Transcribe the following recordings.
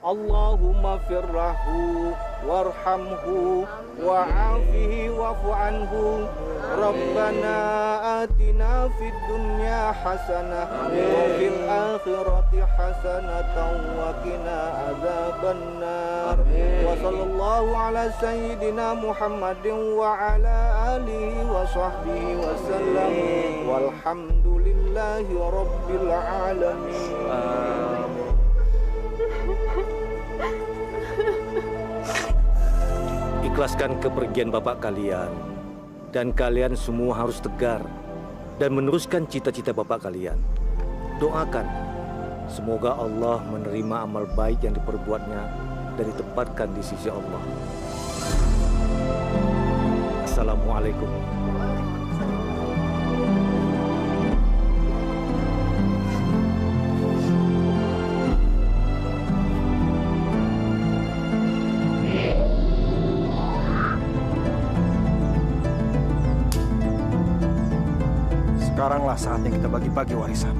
Allahumma firrahu warhamhu wa'afihi wa'fu anhu. Rabbana atina fid dunya hasanah wa fil akhirati hasanatan wa qina adzabannar. Wa sallallahu ala sayyidina Muhammadin wa ala alihi wa sahbihi wa sallam. Walhamdulillahi rabbil alamin. Ikhlaskan kepergian bapak kalian, dan kalian semua harus tegar dan meneruskan cita-cita bapak kalian. Doakan semoga Allah menerima amal baik yang diperbuatnya dan ditempatkan di sisi Allah. Assalamualaikum. Sekaranglah saatnya kita bagi-bagi warisan.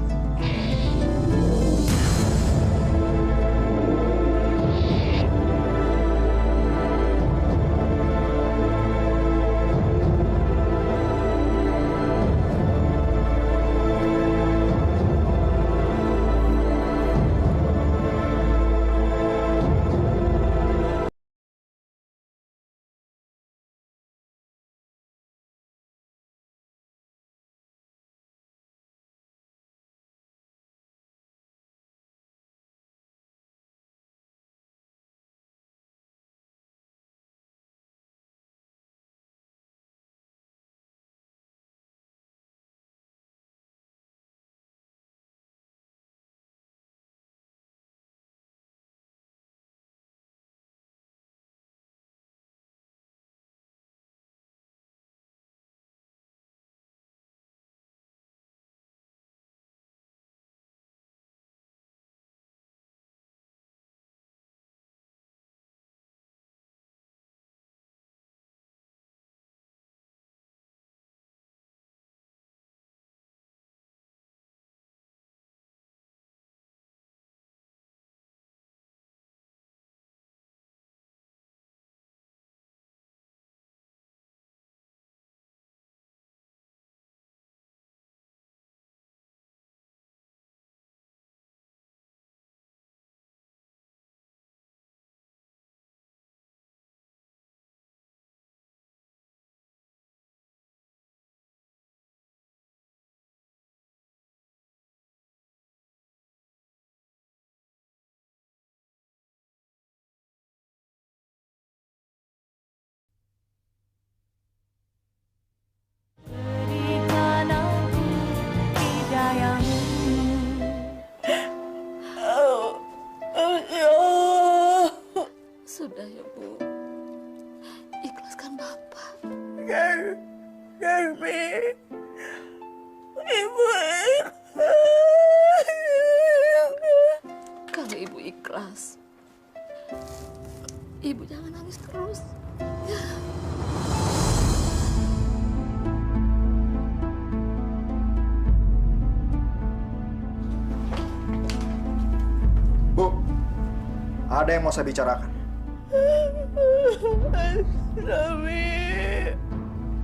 Sudah ya, Bu. Ikhlaskan Bapak. Kami, Ibu. Kalau Ibu ikhlas, Ibu jangan nangis terus. Bu, ada yang mau saya bicarakan.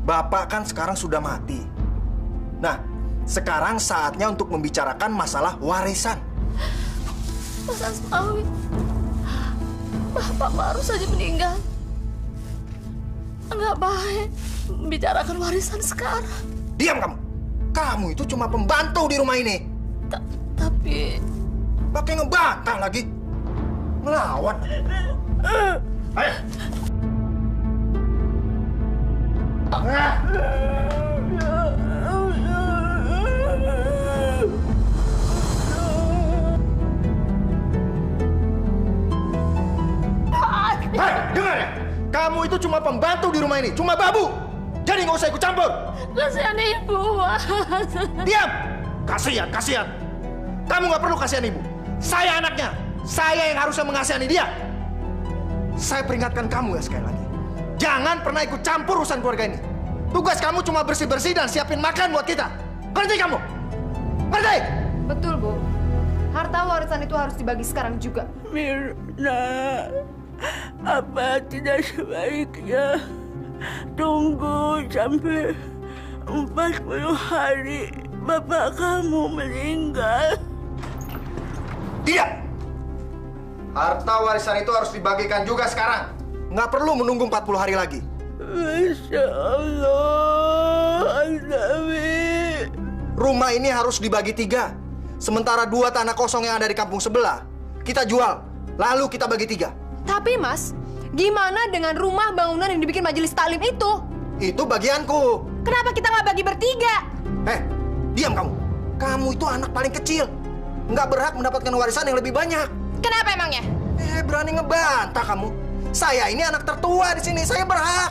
Bapak kan sekarang sudah mati. Nah, sekarang saatnya untuk membicarakan masalah warisan. Mas Asmawi, Bapak baru saja meninggal. Enggak baik membicarakan warisan sekarang. Diam kamu. Kamu itu cuma pembantu di rumah ini. Tapi... Pakai ngebantah lagi. Melawan. Ayo. Hei, dengar ya. Kamu itu cuma pembantu di rumah ini, cuma babu. Jadi nggak usah ikut campur. Kasihan Ibu, Mas. Diam. Kasihan. Kamu nggak perlu kasihan Ibu. Saya anaknya. Saya yang harusnya mengasihani dia. Saya peringatkan kamu ya sekali lagi. Jangan pernah ikut campur urusan keluarga ini. Tugas kamu cuma bersih-bersih dan siapin makan buat kita. Ngerti kamu? Ngerti? Betul, Bu. harta warisan itu harus dibagi sekarang juga. Mirna, apa tidak sebaiknya tunggu sampai 40 hari bapak kamu meninggal? Tidak! Harta warisan itu harus dibagikan juga sekarang. Nggak perlu menunggu 40 hari lagi. Masya Allah, Nabi. Rumah ini harus dibagi 3. Sementara 2 tanah kosong yang ada di kampung sebelah, kita jual. Lalu kita bagi 3. Tapi Mas, gimana dengan rumah bangunan yang dibikin majelis taklim itu? Itu bagianku. Kenapa kita nggak bagi bertiga? Diam kamu. Kamu itu anak paling kecil. Nggak berhak mendapatkan warisan yang lebih banyak. Kenapa emangnya? Berani ngebantah kamu. Saya ini anak tertua di sini. Saya berhak.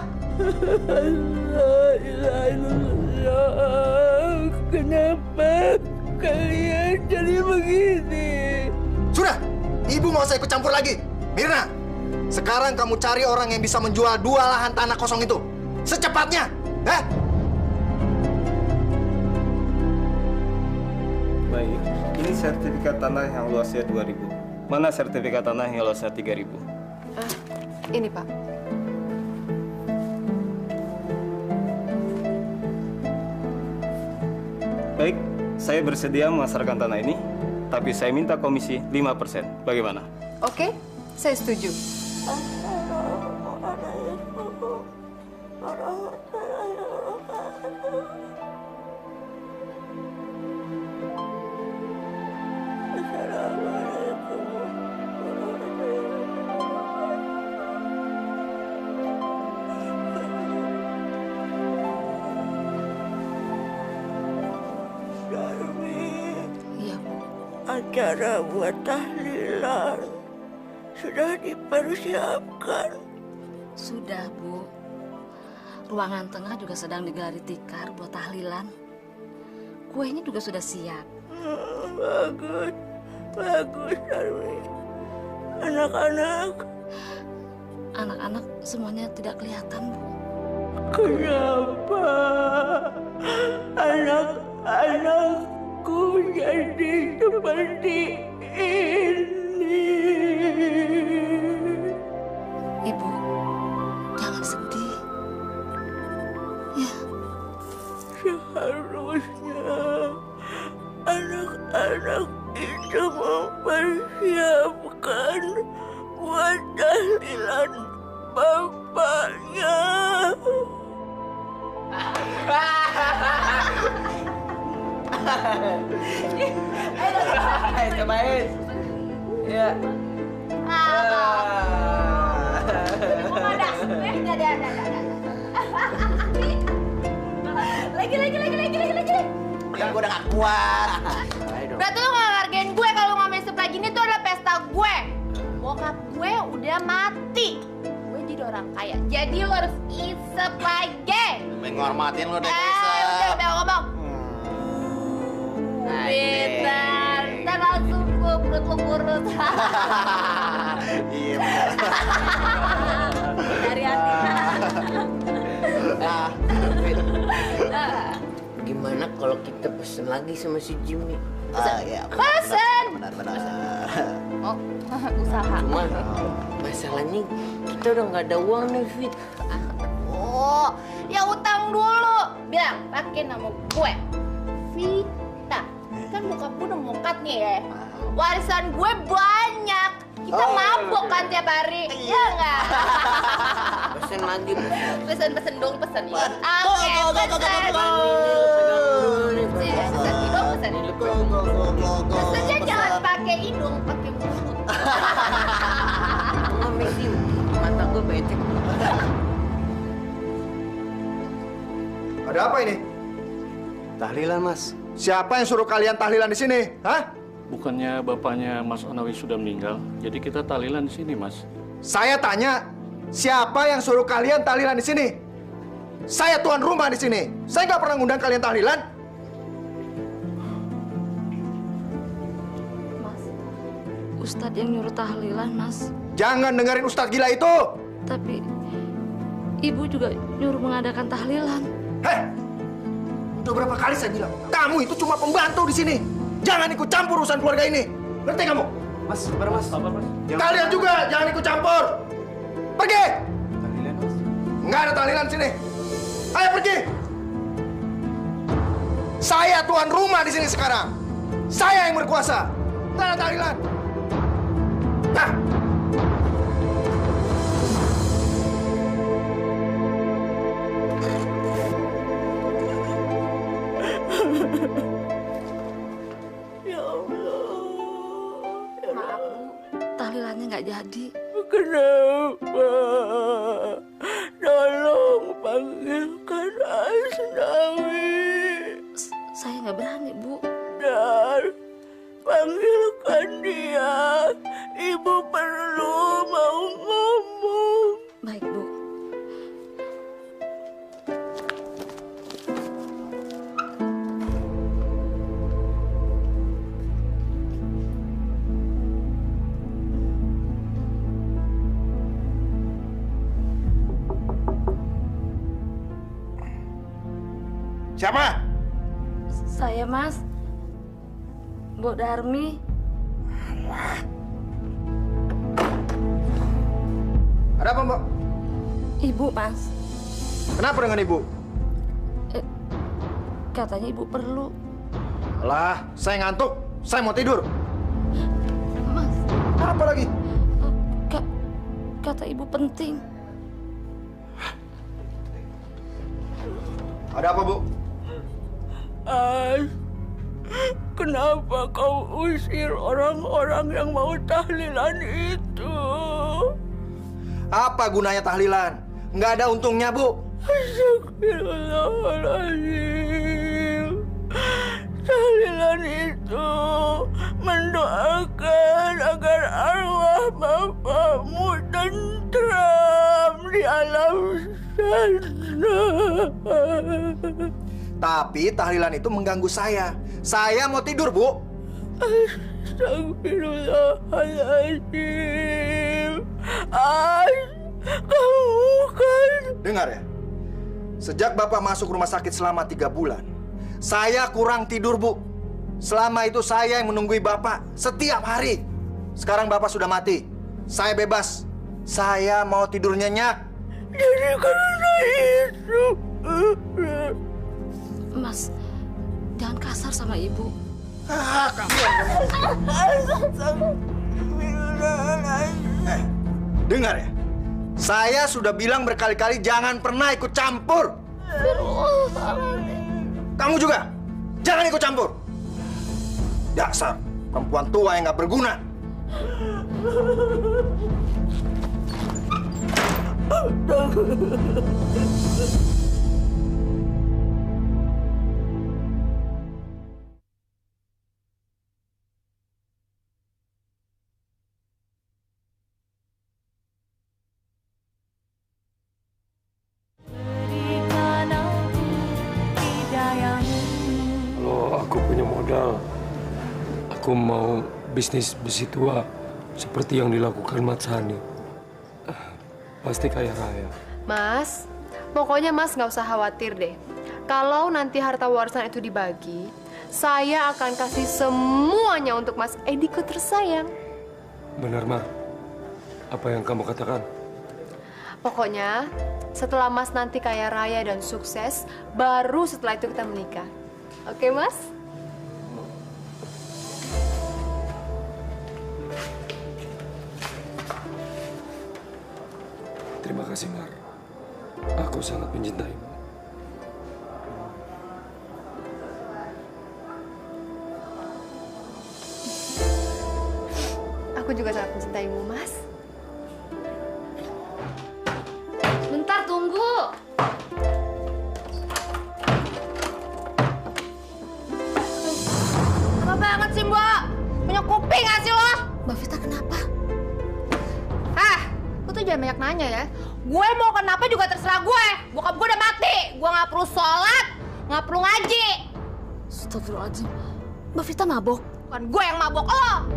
La ilaha illallah. Kenapa kalian jadi begini? Sudah, ibu mau saya ikut campur lagi. Mirna, sekarang kamu cari orang yang bisa menjual 2 lahan tanah kosong itu. Secepatnya. Baik, ini sertifikat tanah yang luasnya 2.000. Mana sertifikat tanah yang luasnya 3.000? Ini Pak. Baik, saya bersedia memasarkan tanah ini, tapi saya minta komisi 5%. Bagaimana? Oke, saya setuju. Iya, Bu. Acara buat tahlilan sudah dipersiapkan. Sudah, Bu. Ruangan tengah juga sedang digelari tikar buat tahlilan. Kuenya juga sudah siap. Bagus, bagus, Darmi. Anak-anak semuanya tidak kelihatan, Bu. Kenapa anak-anakku jadi seperti ini? Ibu, jangan sedih. Ya, Seharusnya anak-anak itu mempersiapkan buat tahlilan bapaknya. Cobain. Ya. Lagi. Ya, gue udah gak kuat. Berarti lu gak ngargain gue kalau ngamen sebelah gini tuh adalah pesta gue. Bokap gue udah mati. Gue jadi orang kaya. Jadi lu harus isep lagi. Menghormatin lo deh, Udah ngomong. Bentar, ntar langsung perut lu kurus. Iya. Dari hati. Gimana kalau kita pesen lagi sama si Jimmy? Ya. Pesen. Benar. Oh, usaha. Cuman masalahnya kita udah nggak ada uang nih, Fit. Oh, ya utang dulu. Bilang, pakai nama gue. Vita. Kan bokap gue udah mongkat nih ya. Warisan gue banyak. Kita mabok kan tiap hari. Iya nggak? Pesen lagi. Pesen dong, pesen. Oke, pesen. Pesen hidung, pesen. Pesennya jangan pakai hidung, pakai mulut. Nggak mesin. Mata gue becek. Ada apa ini? Tahlilan, Mas. Siapa yang suruh kalian tahlilan di sini? Hah? Bukannya bapaknya Mas Onawi sudah meninggal, jadi kita tahlilan di sini, Mas. Saya tanya, siapa yang suruh kalian tahlilan di sini? Saya tuan rumah di sini. Saya nggak pernah ngundang kalian tahlilan. Mas, Ustadz yang nyuruh tahlilan, Mas. Jangan dengerin ustadz gila itu. Tapi Ibu juga nyuruh mengadakan tahlilan. Udah berapa kali saya bilang, kamu itu cuma pembantu di sini. Jangan ikut campur urusan keluarga ini. Ngerti kamu? Mas, sabar mas. Sabar, Mas. Kalian juga jangan ikut campur. Pergi! Tahlilan mas. Nggak ada tahlilan sini. Ayo pergi! Saya tuan rumah di sini sekarang. Saya yang berkuasa. Nggak ada tahlilan. Nah! Ya Allah. Maaf, Bu. Tahlilannya nggak jadi. Kenapa? Tolong panggilkan Asnawi. Saya nggak berani, Bu. Dan panggilkan dia. Ibu perlu mau ngomong. Baik, Bu. Siapa? Saya, Mas. Bu Darmi. Ada apa, Mbak? Ibu, Mas. Kenapa dengan ibu? Katanya ibu perlu. Lah, saya ngantuk. Saya mau tidur. Mas, Apa lagi? kata ibu penting. Ada apa, Bu? As, kenapa kau usir orang-orang yang mau tahlilan itu? Apa gunanya tahlilan? Nggak ada untungnya, Bu. Astagfirullahaladzim. Tahlilan itu mendoakan agar arwah bapakmu tentram di alam sana. Tapi tahlilan itu mengganggu saya. Saya mau tidur, Bu. Astagfirullahaladzim. Kamu kan... Dengar ya. Sejak Bapak masuk rumah sakit selama 3 bulan, saya kurang tidur, Bu. Selama itu saya yang menunggui Bapak setiap hari. Sekarang Bapak sudah mati. Saya bebas. Saya mau tidur nyenyak. Jadi karena itu... Mas, jangan kasar sama ibu. Dengar ya. Saya sudah bilang berkali-kali jangan pernah ikut campur. Kamu juga jangan ikut campur. Dasar perempuan tua yang nggak berguna. Kalau aku punya modal, aku mau bisnis besi tua seperti yang dilakukan Mat Sani. Pasti kaya raya. Mas, pokoknya Mas nggak usah khawatir deh. Kalau nanti harta warisan itu dibagi, saya akan kasih semuanya untuk Mas Ediko tersayang. Benar, Mar. Apa yang kamu katakan? Pokoknya, setelah Mas nanti kaya raya dan sukses, baru setelah itu kita menikah. Oke, Mas? Terima kasih, Mar. Aku sangat mencintaimu. Aku juga sangat mencintaimu, Mas. Bentar, tunggu. Apa banget sih, Mbak? Punya kuping nggak sih lo? Mbak Vita kenapa? Lu tuh jangan banyak nanya ya. Gue mau kenapa juga terserah gue. Bokap gue udah mati. Gue nggak perlu sholat, nggak perlu ngaji. Astagfirullahaladzim. Mbak Vita mabok? Bukan gue yang mabok, lo.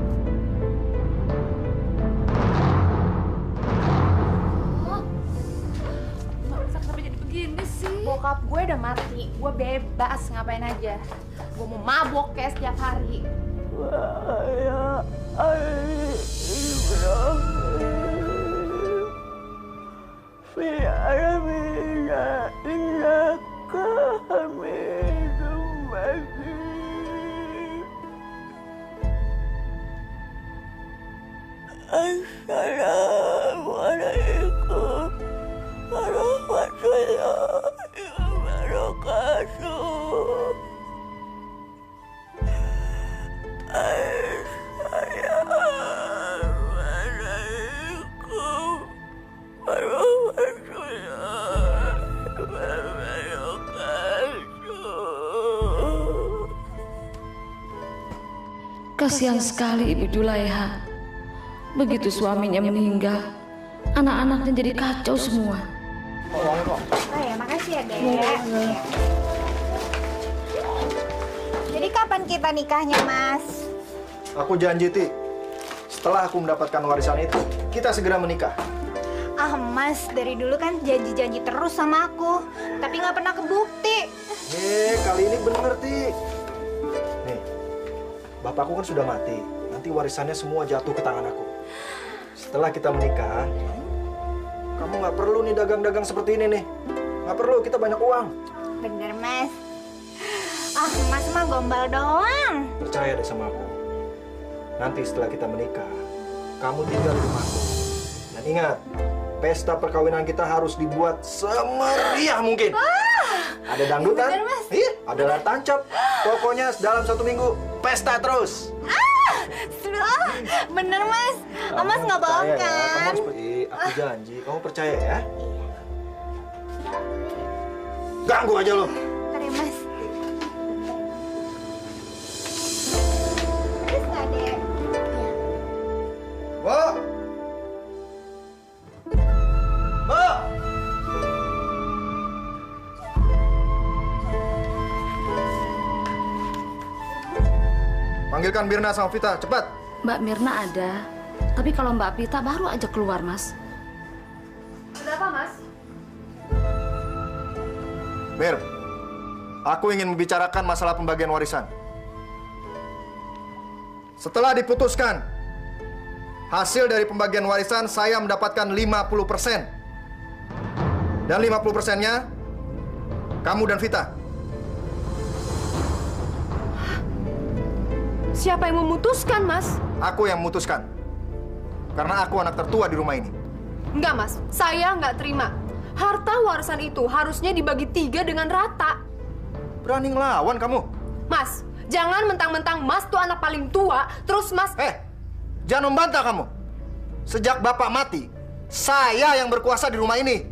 Sampai jadi begini sih. Bokap gue udah mati. Gue bebas ngapain aja. Gue mau mabok kayak setiap hari. Wahai Ali Ibrahim, fi alamina innaka hamidum majid. Assalamualaikum warahmatullahi wabarakatuh. Assalamualaikum warahmatullahi wabarakatuh. Kasihan sekali Ibu Julaiha. Begitu suaminya meninggal, anak-anaknya jadi kacau semua. Oh ya, makasih ya, Dek. Iya. Jadi kapan kita nikahnya, Mas? Aku janji, Ti. Setelah aku mendapatkan warisan itu, kita segera menikah. Ah, Mas, dari dulu kan janji-janji terus sama aku. Tapi nggak pernah kebukti. Kali ini bener, Ti. Nih, bapakku kan sudah mati. Nanti warisannya semua jatuh ke tangan aku. Setelah kita menikah, kamu nggak perlu nih dagang-dagang seperti ini nih. Nggak perlu, kita banyak uang. Bener, Mas. Ah, Mas mah gombal doang. Percaya deh sama aku. Nanti setelah kita menikah, kamu tinggal di rumahku. Dan ingat, pesta perkawinan kita harus dibuat semeriah mungkin. Ada dangdutan, bener, Mas. Iya, ada layar tancap. Pokoknya dalam 1 minggu, pesta terus. Bener, Mas. Mas nggak bohong Percaya ya, kamu kan? harus aku janji, kamu percaya ya? Ganggu aja lo. Bentar ya, Mas. Terus nggak, Dek? Bo! Bo! Panggilkan Mirna sama Vita, cepat. Mbak Mirna ada, tapi kalau Mbak Pita baru aja keluar, Mas. Ada apa, Mas? Mir, aku ingin membicarakan masalah pembagian warisan. Setelah diputuskan, hasil dari pembagian warisan saya mendapatkan 50%. Dan 50%-nya, kamu dan Vita. Siapa yang memutuskan, Mas? Aku yang memutuskan. Karena aku anak tertua di rumah ini. Enggak, Mas. Saya nggak terima. Harta warisan itu harusnya dibagi 3 dengan rata. Berani ngelawan kamu? Mas, jangan mentang-mentang Mas tuh anak paling tua, terus Mas... Jangan membantah kamu. Sejak Bapak mati, saya yang berkuasa di rumah ini.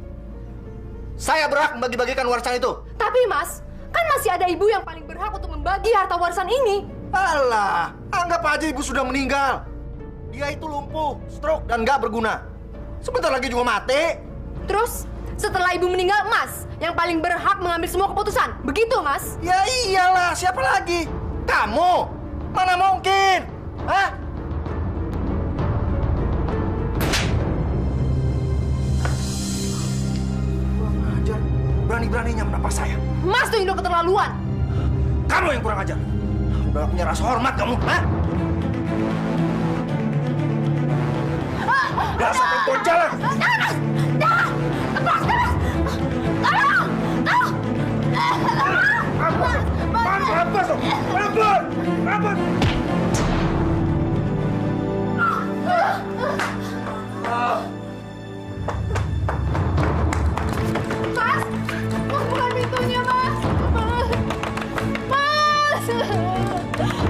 Saya berhak membagi-bagikan warisan itu. Tapi, Mas, kan masih ada ibu yang paling berhak untuk membagi harta warisan ini. Alah, anggap aja ibu sudah meninggal. Dia itu lumpuh, stroke, dan nggak berguna. Sebentar lagi juga mati. Terus, setelah ibu meninggal, Mas yang paling berhak mengambil semua keputusan. Begitu, Mas? Ya iyalah, siapa lagi? Kamu? Mana mungkin? Hah? Kurang ajar. Berani-beraninya menampak saya. Mas tuh Indo keterlaluan. Kamu yang kurang ajar. Udah punya rasa hormat kamu, hah? Dasar perempuan jalan! Jangan! Lepas! Tolong! Lepas dong! Lepas! Lepas! Mas! Mas, bukan pintunya, Mas! Mas!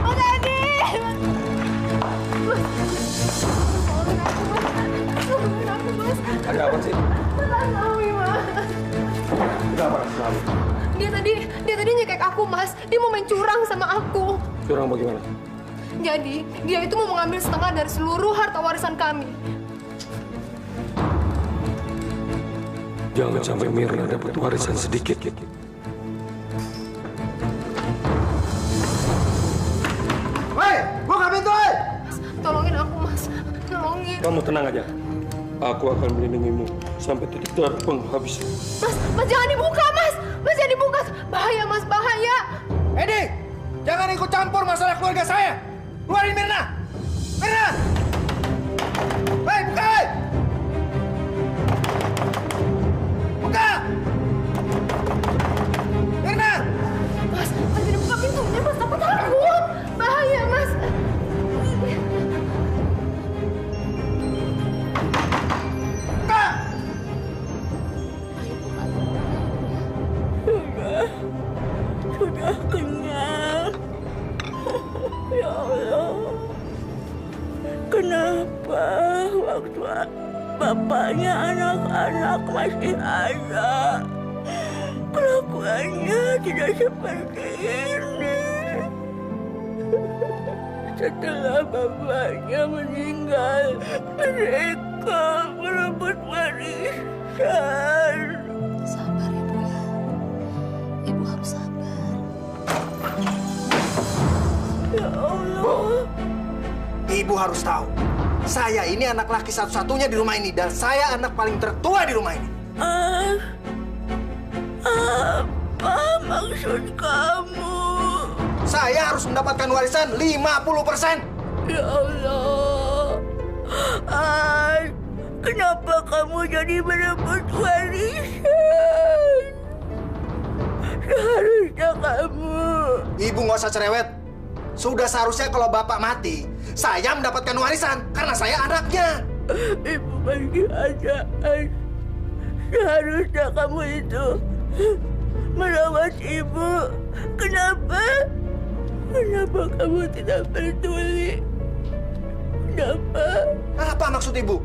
Mas Edi! Ada apa sih? Kenapa selalu? Dia tadi nyekek aku, Mas. Dia mau main curang sama aku. Curang bagaimana? Jadi, dia itu mau mengambil setengah dari seluruh harta warisan kami. Jangan sampai Mirna dapat warisan sedikit. Hei, buka pintu! Mas, tolongin aku, Mas. Tolongin. Kamu tenang aja. Aku akan melindungimu sampai titik darah penghabisan. Mas jangan dibuka, Mas. Mas jangan dibuka. Bahaya, Mas, bahaya. Edi, jangan ikut campur masalah keluarga saya. Keluarin Mirna! Mirna! Hei, buka! Hei! Buka! Mirna! Mas tidak buka pintunya, Mas. Aku takut. Bahaya, Mas. Buka! Sudah kenyang. Ya Allah. Kenapa waktu bapaknya anak-anak masih ada, kelakuannya tidak seperti ini? Setelah bapaknya meninggal, mereka merebut warisan. Sabar Ibu ya. Ibu harus sabar. Ya Allah. Ibu harus tahu, saya ini anak laki satu-satunya di rumah ini dan saya anak paling tertua di rumah ini. Apa maksud kamu? Saya harus mendapatkan warisan 50%. Ya Allah. Kenapa kamu jadi merebut warisan? Seharusnya kamu... Ibu nggak usah cerewet. Sudah seharusnya kalau bapak mati, saya mendapatkan warisan karena saya anaknya. Ibu masih ada. Seharusnya kamu itu merawat ibu. Kenapa? Kenapa kamu tidak peduli? Kenapa? Apa maksud ibu?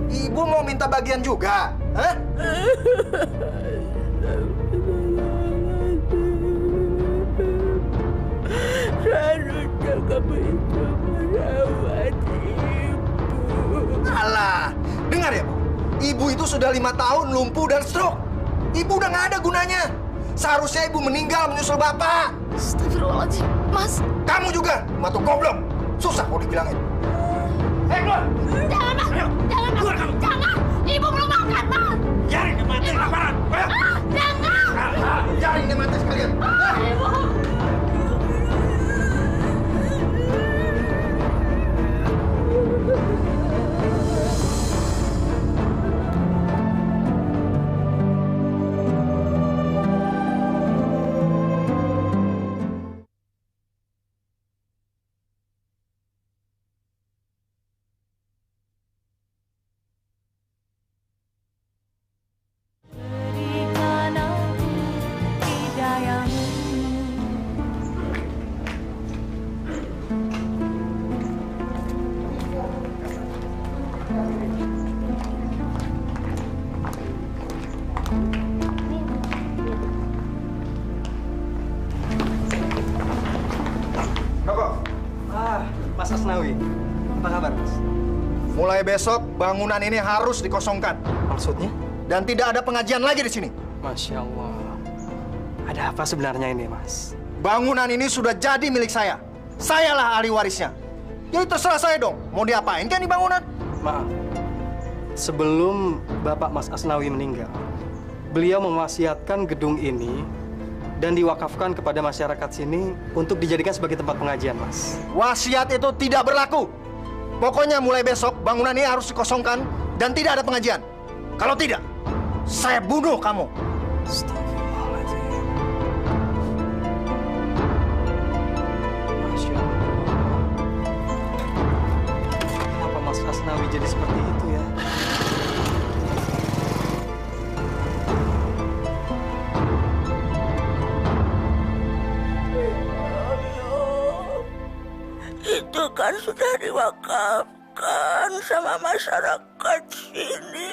Ibu mau minta bagian juga? Hah? Seharusnya kamu itu merawat ibu. Alah, dengar ya, Bu. Ibu itu sudah 5 tahun lumpuh dan stroke. Ibu udah nggak ada gunanya. Seharusnya ibu meninggal menyusul bapak. Astagfirullahaladzim, Mas. Kamu juga, batu goblok. Susah mau dibilangin. Hei, keluar! Jangan, Mas. Jangan, Mas. Keluar kamu. Jangan. Ibu belum makan, Mas. Biarin dia mati kelaparan. Ayo. Jangan. Biarin dia mati sekalian. Ibu. Mas Asnawi, apa kabar, Mas? Mulai besok bangunan ini harus dikosongkan. Maksudnya? Dan tidak ada pengajian lagi di sini. Masya Allah. Ada apa sebenarnya ini, Mas? Bangunan ini sudah jadi milik saya. Sayalah ahli warisnya. Jadi terserah saya dong, mau diapain kan di bangunan? Maaf, sebelum Bapak Mas Asnawi meninggal, beliau mewasiatkan gedung ini dan diwakafkan kepada masyarakat sini untuk dijadikan sebagai tempat pengajian, Mas. Wasiat itu tidak berlaku. Pokoknya mulai besok bangunan ini harus dikosongkan dan tidak ada pengajian. Kalau tidak, saya bunuh kamu. Astagfirullahaladzim. Masya Allah. Kenapa Mas Asnawi jadi seperti itu ya? Itu kan sudah diwakafkan sama masyarakat sini.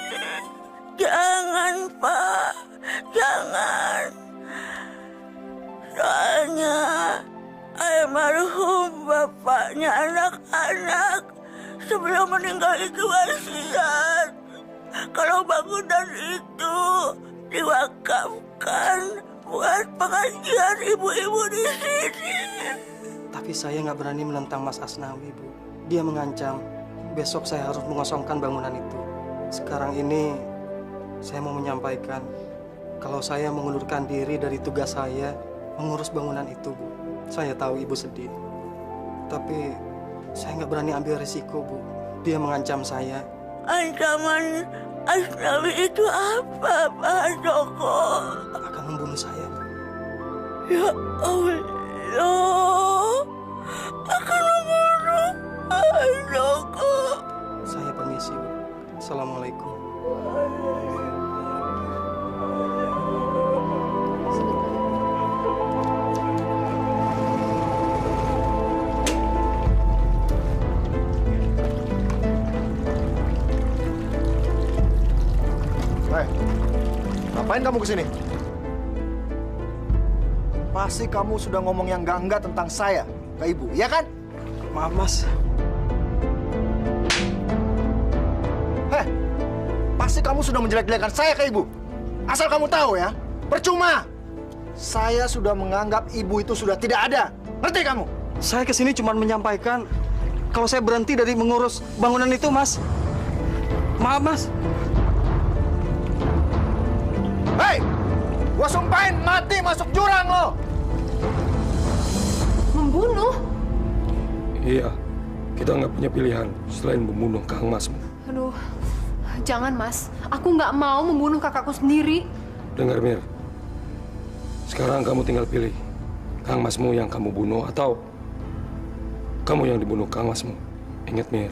Jangan, Pak. Jangan. Soalnya almarhum bapaknya anak-anak sebelum meninggal itu wasiat kalau bangunan itu diwakafkan buat pengajian ibu-ibu di sini. Tapi saya nggak berani menentang Mas Asnawi, Bu. Dia mengancam besok saya harus mengosongkan bangunan itu. Sekarang ini saya mau menyampaikan kalau saya mengundurkan diri dari tugas saya mengurus bangunan itu, Bu. Saya tahu Ibu sedih. Tapi saya nggak berani ambil risiko, Bu. Dia mengancam saya. Ancaman Asnawi itu apa, Pak Joko? Akan membunuh saya, Bu. Ya Allah, akan membunuh Pak Joko. Saya permisi, Bu. Assalamualaikum. Ngapain kamu kesini? Pasti kamu sudah ngomong yang enggak tentang saya ke ibu, ya kan? Maaf, Mas. Pasti kamu sudah menjelek-jelekan saya ke ibu. Asal kamu tahu ya, percuma. Saya sudah menganggap ibu itu sudah tidak ada. Ngerti kamu? Saya kesini cuma menyampaikan kalau saya berhenti dari mengurus bangunan itu, Mas. Maaf, Mas. Hei, gua sumpahin mati masuk jurang lo. Membunuh? Iya, kita nggak punya pilihan selain membunuh Kang Masmu. Aduh, jangan Mas. Aku nggak mau membunuh kakakku sendiri. Dengar, Mir. Sekarang kamu tinggal pilih. Kang Masmu yang kamu bunuh atau kamu yang dibunuh Kang Masmu. Ingat, Mir.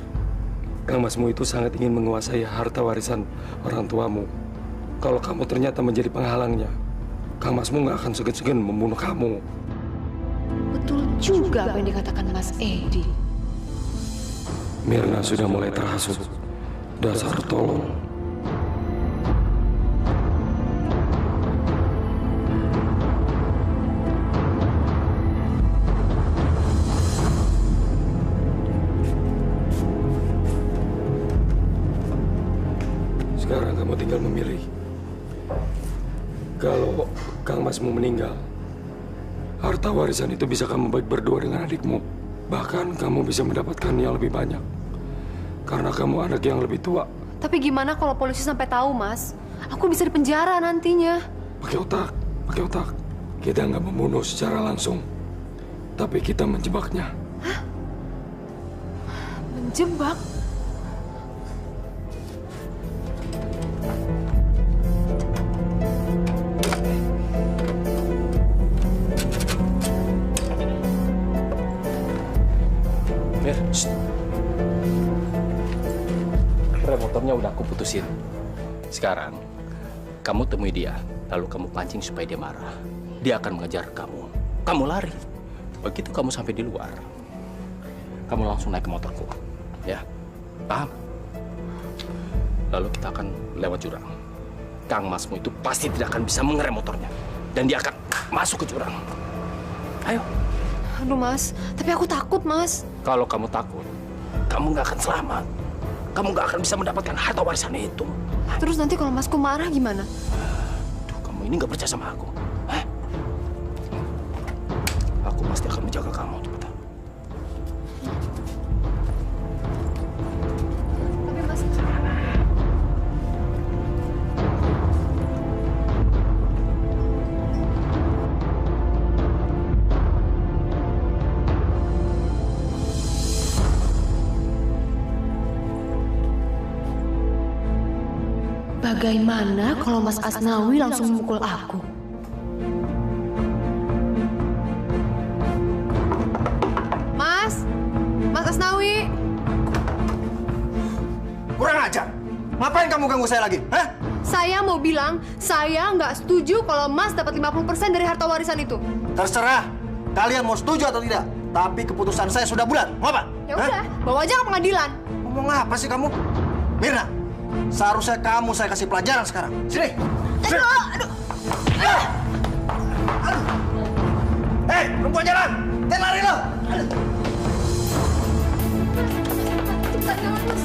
Kang Masmu itu sangat ingin menguasai harta warisan orang tuamu. Kalau kamu ternyata menjadi penghalangnya, Kang Masmu nggak akan segan-segan membunuh kamu. Betul juga apa yang dikatakan Mas Edi. Mirna sudah mulai terhasut. Dasar tolong. Sekarang kamu tinggal memilih. Kalau Kang Masmu meninggal, harta warisan itu bisa kamu bagi berdua dengan adikmu. Bahkan kamu bisa mendapatkan yang lebih banyak. Karena kamu anak yang lebih tua. Tapi gimana kalau polisi sampai tahu, Mas? Aku bisa dipenjara nantinya. Pakai otak, pakai otak. Kita nggak membunuh secara langsung. Tapi kita menjebaknya. Hah? Menjebak? Motornya udah aku putusin. Sekarang, kamu temui dia, lalu kamu pancing supaya dia marah. Dia akan mengejar kamu. Kamu lari. Begitu kamu sampai di luar, kamu langsung naik ke motorku. Ya, paham? Lalu kita akan lewat jurang. Kang Masmu itu pasti tidak akan bisa mengerem motornya. Dan dia akan masuk ke jurang. Ayo. Aduh, Mas. Tapi aku takut, Mas. Kalau kamu takut, kamu nggak akan selamat. Kamu nggak akan bisa mendapatkan harta warisan itu. Terus nanti kalau Masku marah gimana? Duh, kamu ini nggak percaya sama aku. Hah? Aku pasti akan menjaga kamu, cepetan. Tapi Mas... Bagaimana kalau Mas Asnawi langsung memukul aku? Mas Asnawi. Kurang ajar. Ngapain kamu ganggu saya lagi? Hah? Saya mau bilang, saya nggak setuju kalau Mas dapat 50% dari harta warisan itu. Terserah. Kalian mau setuju atau tidak. Tapi keputusan saya sudah bulat. Mau apa? Ya udah, bawa aja ke pengadilan. Ngomong apa sih kamu? Mirna, seharusnya kamu saya kasih pelajaran sekarang. Sini. Sini. Aduh. Hei, perempuan jalan. Jangan lari lo. Cepetan, jangan Mas.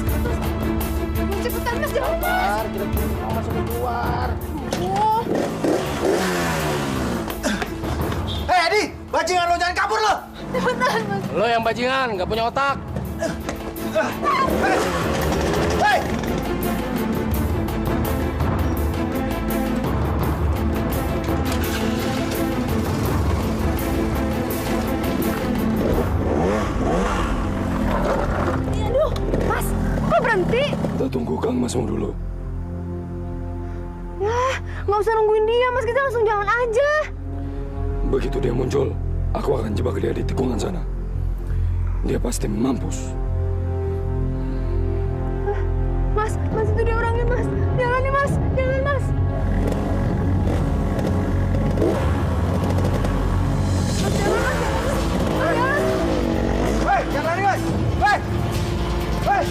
Cepetan, Mas. Jangan, Mas. Kita masuk keluar. Oh. Hei, Edi. Bajingan lo, jangan kabur lo. Cepetan, Mas. Lo yang bajingan, nggak punya otak. Hei. Kita tunggu Kang Masmu dulu. Ya, nggak usah nungguin dia, Mas. Kita langsung jalan aja. Begitu dia muncul, aku akan jebak dia di tikungan sana. Dia pasti mampus. Mas itu dia orangnya, Mas. Jalan nih, Mas. Jalan, Mas. Hei, jangan lari, guys. Hei. Hei.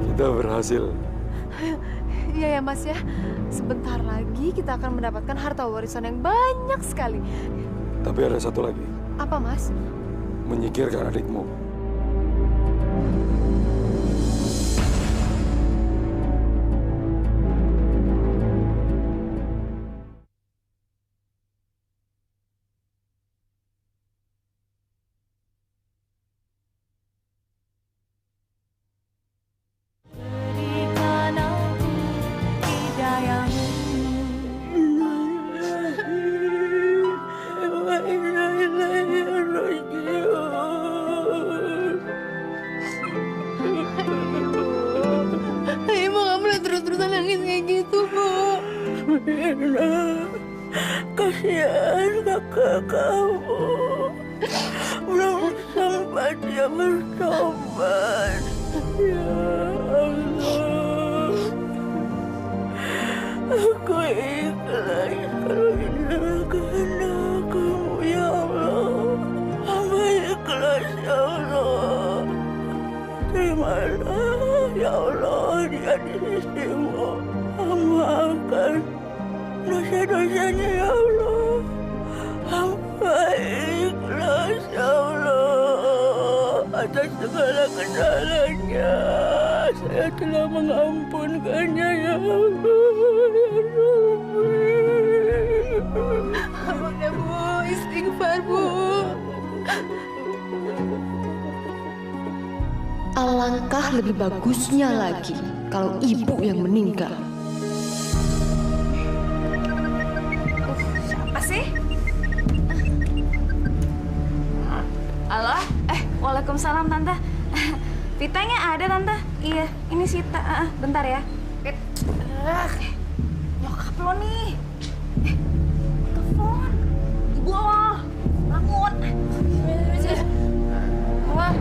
Kita berhasil. Iya ya, Mas ya. Sebentar lagi kita akan mendapatkan harta warisan yang banyak sekali. Tapi ada satu lagi. Apa, Mas? Menyingkirkan adikmu. Ibu nggak boleh terus-terusan nangis kayak gitu, Bu. Kasihan kakak kamu. Belum sempat dia bertobat. Ya Allah. Aku ikhlas kalau ini adalah kehendak kamu, ya Allah. Hamba ikhlas, ya Allah. Terimalah, ya Allah, dia di sisimu. Maafkan dosa-dosanya, ya Allah. Hamba ikhlas, ya Allah. Atas segala kesalahannya, saya telah mengampunkannya, ya Allah. Abangnya, Bu. Istighfar, Bu. Alangkah lebih bagusnya lagi kalau ibu yang meninggal. Siapa sih? Halo? Waalaikumsalam, Tante. Vitanya ada, Tante. Iya, ini Sita. Bentar ya. Vit. Nyokap lo nih. Telepon. Ibu lo. Bangun. Wah.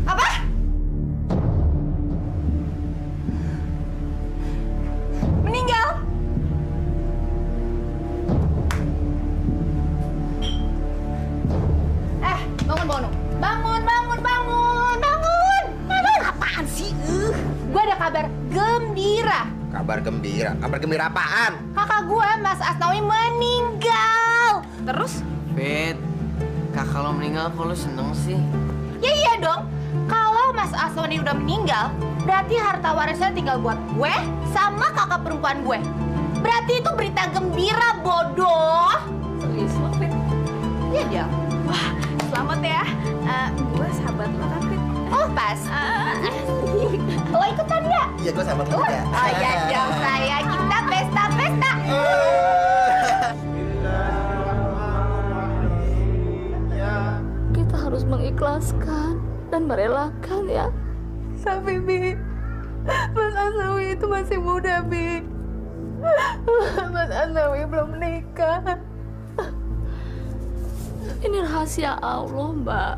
Apa? Meninggal? Bangun! Apaan sih? Gue ada kabar gembira. Kabar gembira? Kabar gembira apaan? Kakak gue, Mas Asnawi, meninggal. Terus? Fit, kakak lo meninggal kok lo seneng sih? Ya iya dong. Kalau Mas Asnawi udah meninggal, berarti harta warisnya tinggal buat gue sama kakak perempuan gue. Berarti itu berita gembira, bodoh. Serius lo, Fit? Iya dia. Wah, selamat ya. Gue sahabat lo kan, Fit? Oh, pas. Lo ikutan ya? Iya, gue sahabat lo juga. Oh iya dong, sayang. Kita pesta-pesta. Kita harus mengikhlaskan dan merelakan ya. Tapi, Bi, Mas Asnawi itu masih muda, Bi. Mas Asnawi belum menikah. Ini rahasia Allah, Mbak.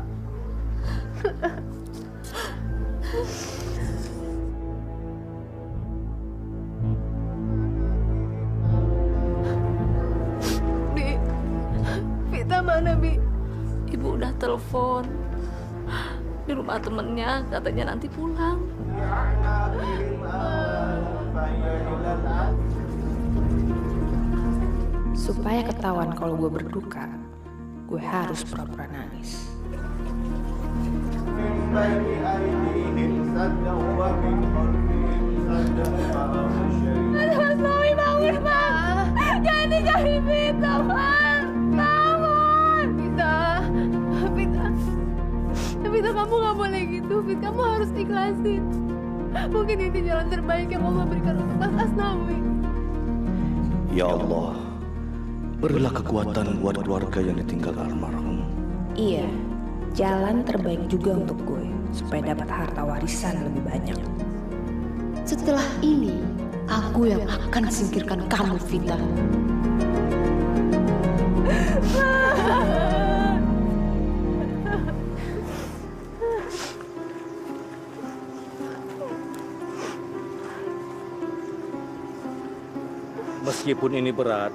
Vita mana, Bi? Ibu udah telepon. Di rumah temennya, katanya nanti pulang. Supaya ketahuan kalau gue berduka, gue harus pura-pura nangis. Mas Nawi bangun, Bang. Jangan tinggalin Vita, Bang. Bangun. Vita, kamu gak boleh gitu. Vita, kamu harus ikhlasin. Mungkin ini jalan terbaik yang Allah berikan untuk Mas Asnawi. Ya Allah, berilah kekuatan buat keluarga yang ditinggal almarhum. Iya, jalan terbaik juga untuk gue, supaya dapat harta warisan lebih banyak. Setelah ini, aku yang akan singkirkan kamu, Vita. Meskipun ini berat,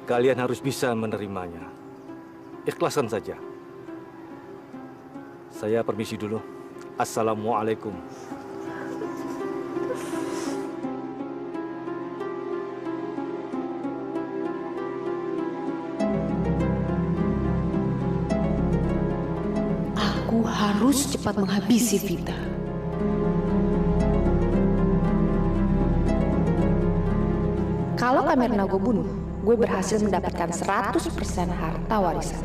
kalian harus bisa menerimanya. Ikhlaskan saja. Saya permisi dulu. Assalamualaikum. Aku harus cepat menghabisi Vita. Kalau Kak Mirna gue bunuh, gue berhasil mendapatkan 100% harta warisan.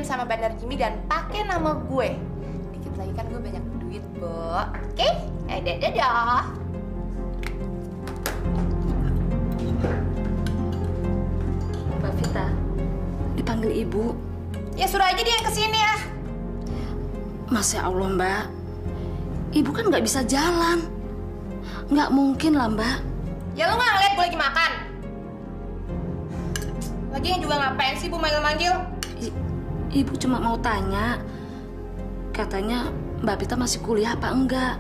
Sama Bandar Jimmy dan pakai nama gue. Dikit lagi kan gue banyak duit, Bo. Oke? Dadah. Mbak Vita, dipanggil ibu. Ya suruh aja dia yang kesini ya. Masya Allah, Mbak. Ibu kan nggak bisa jalan. Nggak mungkin lah, Mbak. Ya lu nggak ngeliat gue lagi makan? Lagian juga ngapain sih Bu manggil-manggil? Ibu cuma mau tanya, katanya Mbak Vita masih kuliah apa enggak?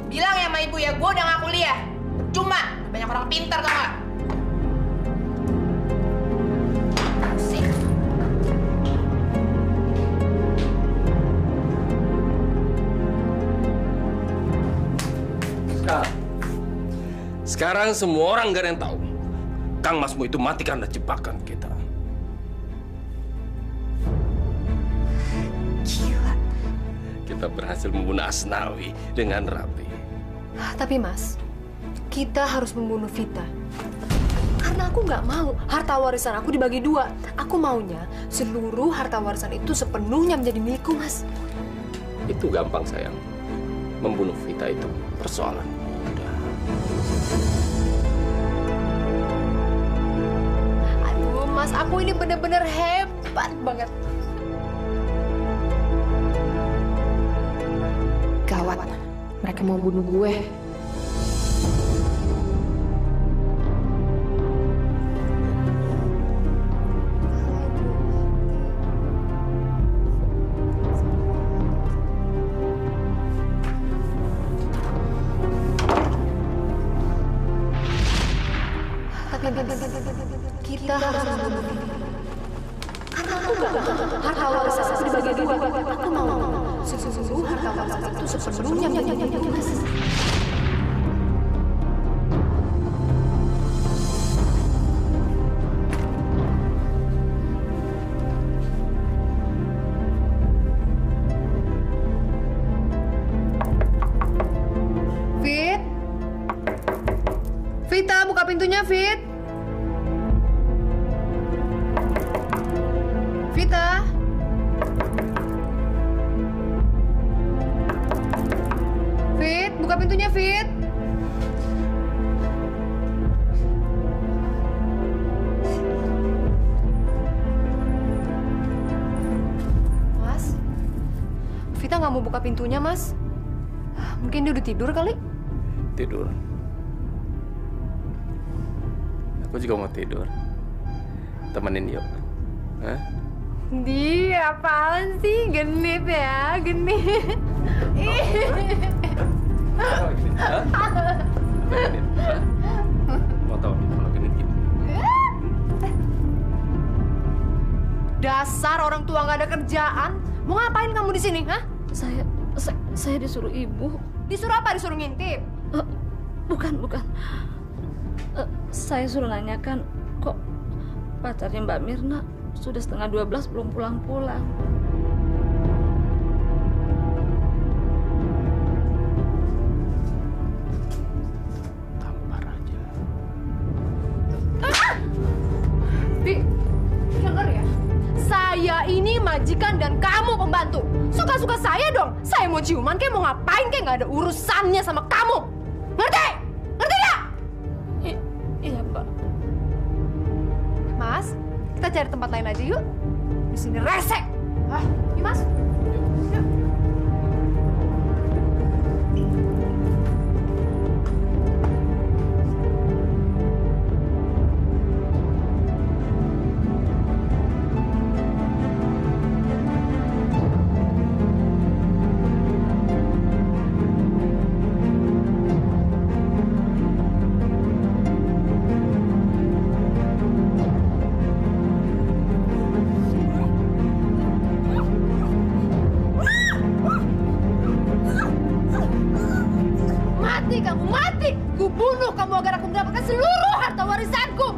Bilang ya sama ibu ya, gue udah nggak kuliah. Cuma banyak orang pintar tau nggak? Asik. Sekarang semua orang gak ada yang tahu Kang Masmu itu mati karena jebakan kita. Kita berhasil membunuh Asnawi dengan rapi. Tapi Mas, kita harus membunuh Vita. Karena aku nggak mau harta warisan aku dibagi dua. Aku maunya seluruh harta warisan itu sepenuhnya menjadi milikku, Mas. Itu gampang, sayang. Membunuh Vita itu persoalan mudah. Aduh, Mas, aku ini bener-bener hebat banget. Gawat, mereka mau bunuh gue. Tapi kita harus membunuh Vita. Karena aku nggak mau harta warisan aku dibagi dua. Aku mau seluruh harta warisan itu sepenuhnya menjadi milikku, Mas. Fit, Vita, buka pintunya, Fit. Fit. Mas, Vita nggak mau buka pintunya, Mas. Mungkin dia udah tidur kali? Tidur. Aku juga mau tidur. Temenin yuk. Hah? Dia apaan sih? Genit ya, genit. Mau tahu kalau genit gitu? Dasar orang tua nggak ada kerjaan. Mau ngapain kamu di sini, hah? Saya disuruh ibu. Disuruh apa? Disuruh ngintip? Bukan. Saya suruh nanyakan kok pacarnya Mbak Mirna sudah 11:30 belum pulang-pulang. Tampar aja. Bi, denger ya. Saya ini majikan dan kamu pembantu. Suka-suka saya dong. Saya mau ciuman kayak mau ngapain kayak nggak ada urusannya sama kamu. Ngerti? Ngerti nggak? Iya, Mbak. Mas, kita cari tempat lain aja yuk. Di sini resek. Hah? Yuk, Mas. Yuk. Mati kamu, mati! Ku bunuh kamu agar aku mendapatkan seluruh harta warisanku!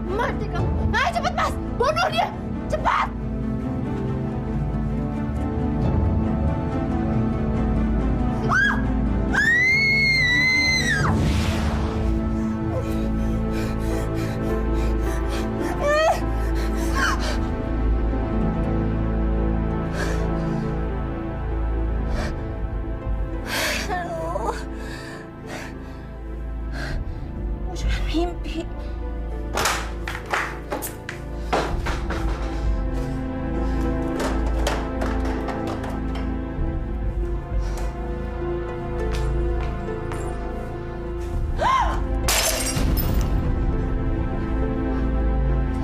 Mati kamu! Ayo cepat, Mas! Bunuh dia! Cepat! Mimpi.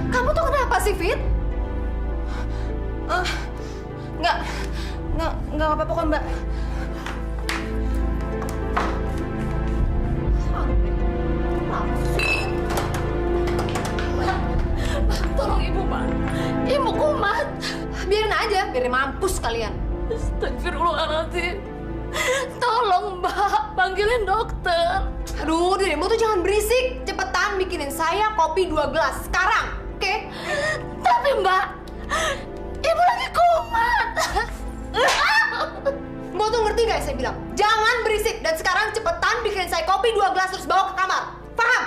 Kamu tuh kenapa sih, Fit? Nggak apa-apa kok, Mbak. Tolong ibu, Pak. Ibu kumat. Biarin aja, biarin mampus kalian. Astagfirullahaladzim. Tolong, Mbak. Panggilin dokter. Aduh, dirimu tuh jangan berisik. Cepetan bikinin saya kopi 2 gelas. Sekarang, oke? Tapi, Mbak, ibu lagi kumat. Mbak tuh ngerti gak saya bilang? Jangan berisik. Dan sekarang cepetan bikinin saya kopi 2 gelas terus bawa ke kamar. Paham?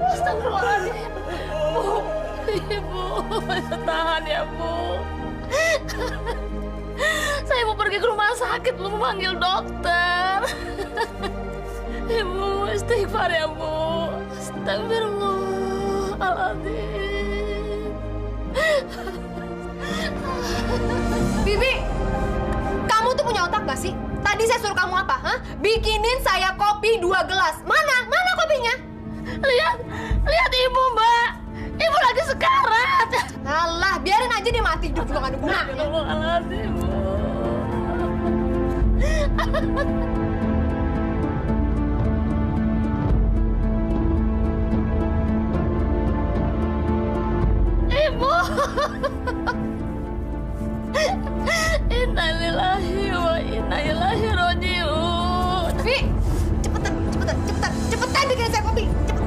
Astagfirullahaladzim. Bu, Ibu, tahan ya, Bu. Saya mau pergi ke rumah sakit, belum memanggil dokter. Ibu, istighfar ya, Bu. Astagfirullahaladzim. Bibi, kamu tuh punya otak gak sih? Tadi saya suruh kamu apa, hah? Bikinin saya kopi 2 gelas. Mana? Mana kopinya? Lihat Ibu, Mbak. Ibu lagi sekarat. Alah, biarin aja dia mati. Hidup juga gak ada gunanya. Astagfirullahaladzim, Bu. Ibu. Innalillahi wa inna ilaihi raji'un. Vi, cepetan bikinin saya kopi. Cepet.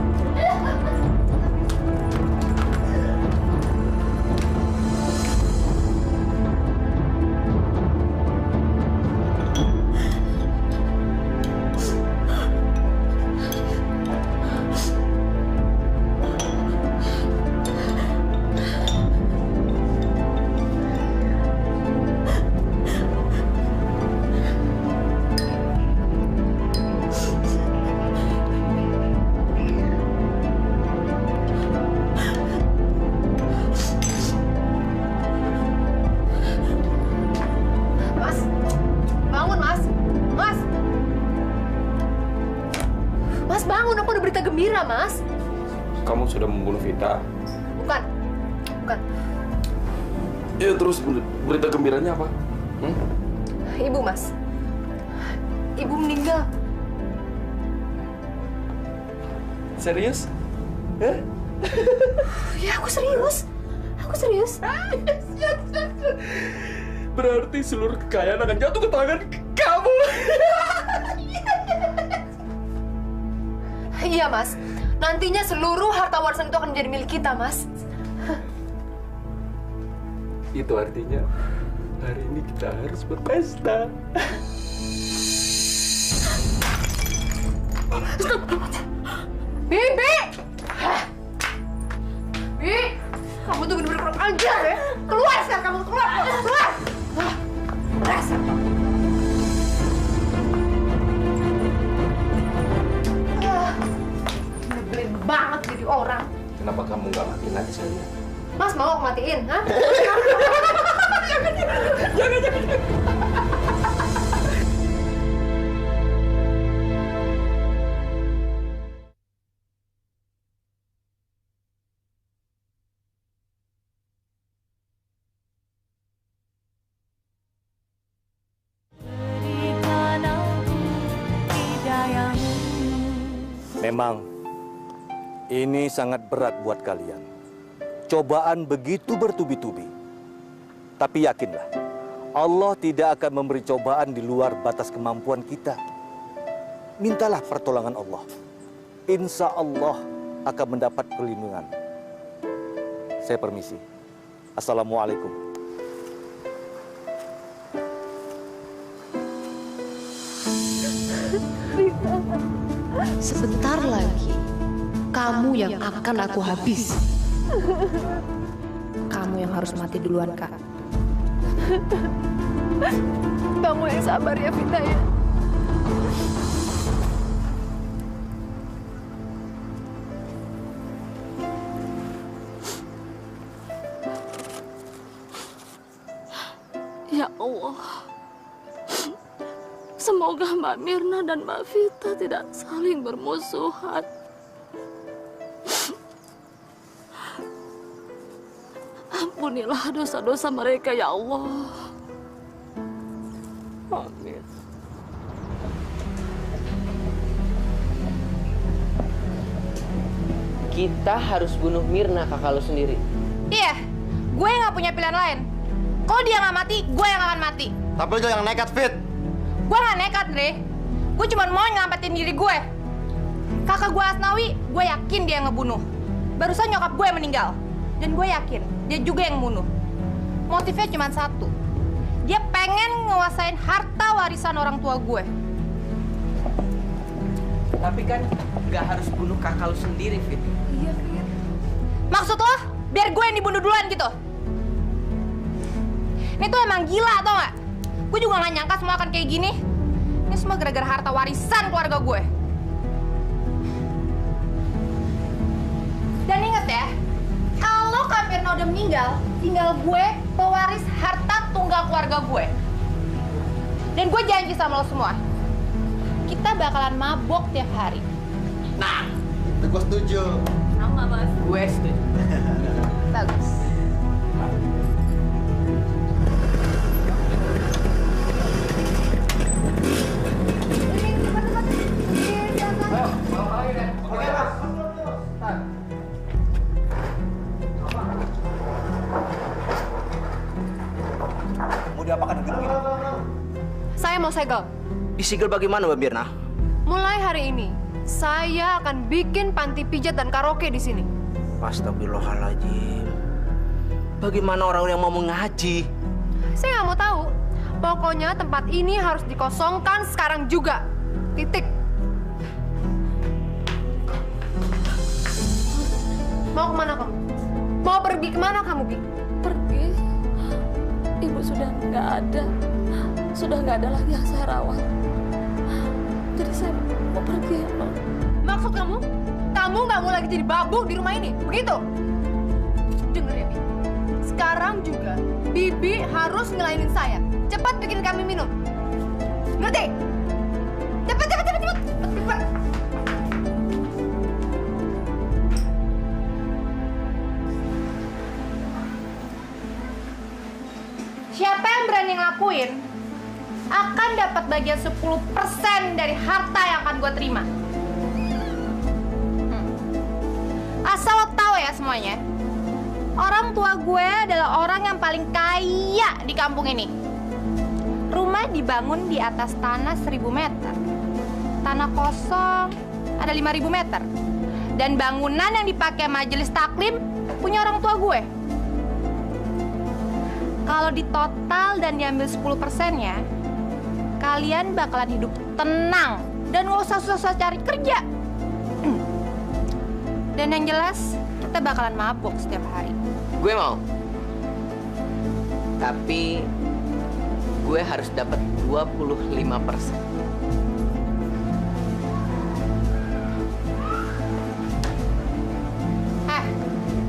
bangun, Mas. Mas! Mas, bangun. Aku ada berita gembira, Mas. Kamu sudah membunuh Vita. Bukan. Bukan. Ya, terus berita gembiranya apa? Ibu, Mas. Ibu meninggal. Serius? Ya, aku serius. Aku serius. Berarti seluruh kekayaan akan jatuh ke tangan kamu. Iya, Mas. Nantinya seluruh harta warisan itu akan menjadi milik kita, Mas. Itu artinya hari ini kita harus berpesta. Bibi! Bi! Kamu tuh bener-bener kurang ajar ya. Keluar sekarang kamu, keluar! Keluar! Nyebelin banget jadi orang. Kenapa kamu nggak matiin aja saya? Mas mau aku matiin, ha? Jangan. Memang ini sangat berat buat kalian. Cobaan begitu bertubi-tubi. Tapi yakinlah, Allah tidak akan memberi cobaan di luar batas kemampuan kita. Mintalah pertolongan Allah. Insya Allah akan mendapat perlindungan. Saya permisi. Assalamualaikum. Sebentar lagi, kamu yang akan aku habisi. Kamu yang harus mati duluan, Kak. Kamu yang sabar ya, Vita ya. Ya Allah, semoga Mbak Mirna dan Mbak Vita tidak saling bermusuhan. Ampunilah dosa-dosa mereka, ya Allah. Amin. Kita harus bunuh Mirna, kakak lo sendiri. Iya, gue nggak punya pilihan lain. Kalau dia nggak mati, gue yang akan mati. Tapi lo yang nekat, Fit. Gue nggak nekat, Dre. Gue cuma mau nyelamatin diri gue. Kakak gue Asnawi, gue yakin dia yang ngebunuh. Barusan nyokap gue yang meninggal. Dan gue yakin dia juga yang membunuh. Motifnya cuma satu. Dia pengen nguasain harta warisan orang tua gue. Tapi kan nggak harus bunuh kakak lo sendiri, Fit. Iya, Fit. Maksud lo, biar gue yang dibunuh duluan gitu? Ini tuh emang gila, tau gak? Gue juga gak nyangka semua akan kayak gini. Ini semua gara-gara harta warisan keluarga gue. Dan inget ya, kalau Kak Mirna udah meninggal, tinggal gue pewaris harta tunggal keluarga gue. Dan gue janji sama lo semua, kita bakalan mabok tiap hari. Nah, itu gue setuju. Sama, Mas. Gue setuju. Bagus. Mau diapakan gedung ini? Saya mau segel. Disegel bagaimana, Mbak Mirna? Mulai hari ini, saya akan bikin panti pijat dan karaoke di sini. Astagfirullahaladzim. Bagaimana orang yang mau mengaji? Saya nggak mau tahu. Pokoknya tempat ini harus dikosongkan sekarang juga. Titik. Mau kemana kamu? Mau pergi kemana kamu, Bi? Pergi? Ibu sudah nggak ada. Sudah nggak ada lagi yang saya rawat. Jadi saya mau pergi, ya, Mak. Maksud kamu? Kamu nggak mau lagi jadi babu di rumah ini? Begitu? Dengar ya, Bi. Sekarang juga, Bibi harus ngelainin saya. Cepat bikin kami minum. Ngerti? Cepet. Siapa yang berani ngelakuin akan dapat bagian 10% dari harta yang akan gue terima. Asal lo tahu ya semuanya, orang tua gue adalah orang yang paling kaya di kampung ini. Rumah dibangun di atas tanah 1000 meter. Tanah kosong ada 5000 meter. Dan bangunan yang dipakai majelis taklim punya orang tua gue. Kalau ditotal dan diambil 10%-nya, kalian bakalan hidup tenang dan nggak usah susah-susah cari kerja. Dan yang jelas, kita bakalan mabuk setiap hari. Gue mau. Tapi gue harus dapat 25%.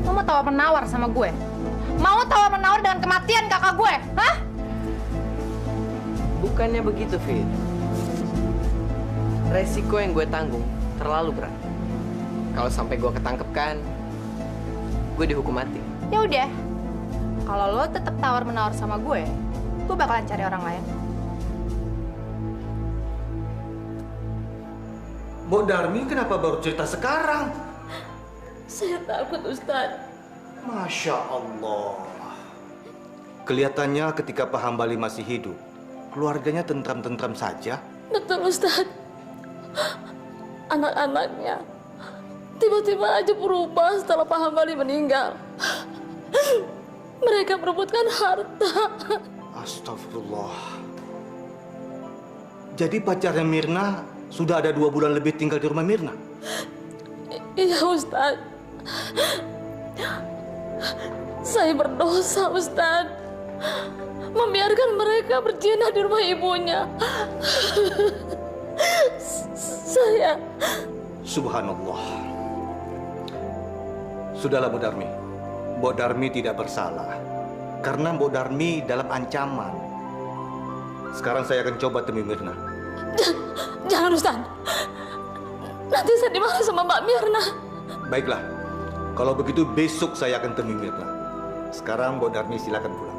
Lo mau tawar-menawar sama gue? Mau tawar-menawar dengan kematian kakak gue? Hah? Bukannya begitu, Fit. Resiko yang gue tanggung terlalu berat. Kalau sampai gue ketangkep kan, gue dihukum mati. Ya udah. Kalau lo tetap tawar-menawar sama gue bakalan cari orang lain. Mbok Darmi kenapa baru cerita sekarang? Saya takut, Ustaz. Masya Allah. Kelihatannya ketika Pak Hambali masih hidup, keluarganya tentram-tentram saja. Betul, Ustaz. Anak-anaknya tiba-tiba aja berubah setelah Pak Hambali meninggal. Mereka merebutkan harta. Astagfirullah. Jadi pacarnya Mirna sudah ada 2 bulan lebih tinggal di rumah Mirna? Iya, Ustaz. Saya berdosa, Ustaz. Membiarkan mereka berzinah di rumah ibunya. Saya... Subhanallah. Sudahlah, Mbok Darmi. Mbok Darmi tidak bersalah. Karena Mbok Darmi dalam ancaman. Sekarang saya akan coba temui Mirna. Jangan, Ustaz. Nanti saya dimarah sama Mbak Mirna. Baiklah. Kalau begitu besok saya akan temui Mirna. Sekarang Mbok Darmi silakan pulang.